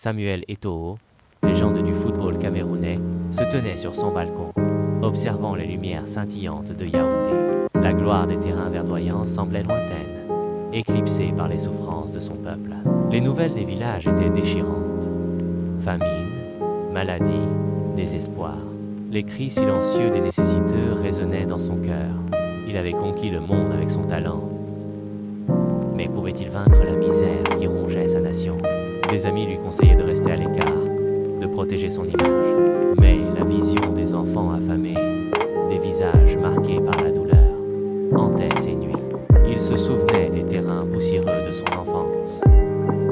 Samuel Eto'o, légende du football camerounais, se tenait sur son balcon, observant les lumières scintillantes de Yaoundé. La gloire des terrains verdoyants semblait lointaine, éclipsée par les souffrances de son peuple. Les nouvelles des villages étaient déchirantes. Famine, maladie, désespoir. Les cris silencieux des nécessiteux résonnaient dans son cœur. Il avait conquis le monde avec son talent. Mais pouvait-il vaincre la misère qui rongeait sa nation? Des amis lui conseillaient de rester à l'écart, de protéger son image. Mais la vision des enfants affamés, des visages marqués par la douleur, hantait ses nuits. Il se souvenait des terrains poussiéreux de son enfance,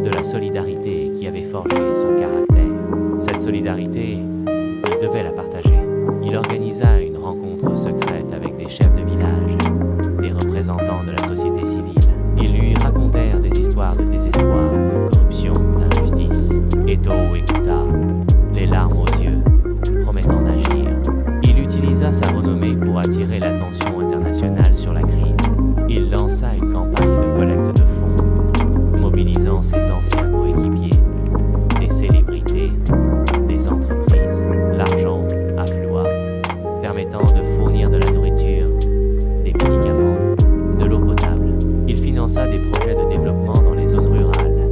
de la solidarité qui avait forgé son caractère. Cette solidarité, il devait la partager. Il organisa une rencontre secrète avec des chefs de village, des représentants de la société civile. Ils lui racontèrent des histoires de désespoir, de corruption, d'injustice. Eto'o écouta, les larmes aux yeux, promettant d'agir. Il utilisa sa renommée pour attirer l'attention internationale sur la crise. Il lança une campagne de collecte de fonds, mobilisant ses anciens coéquipiers, des célébrités, des entreprises. L'argent afflua, permettant de fournir de la nourriture, des médicaments, de l'eau potable. Il finança des projets de développement dans les zones rurales,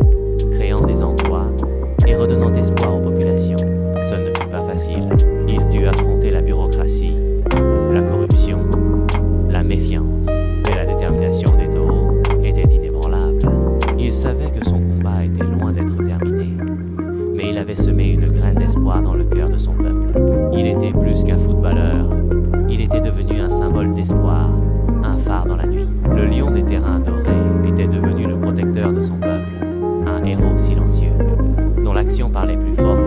créant des emplois et redonnant espoir aux populations. Ce ne fut pas facile. Il dut affronter la bureaucratie, la corruption, la méfiance. Mais la détermination d'Eto'o était inébranlable. Il savait que son combat était loin d'être terminé, mais il avait semé une graine d'espoir dans le cœur de son peuple. Il était plus qu'un footballeur, il était devenu un symbole d'espoir, un phare dans la nuit. Le lion des terrains dorés était devenu le protecteur de son peuple, un héros silencieux, dont l'action parlait plus fort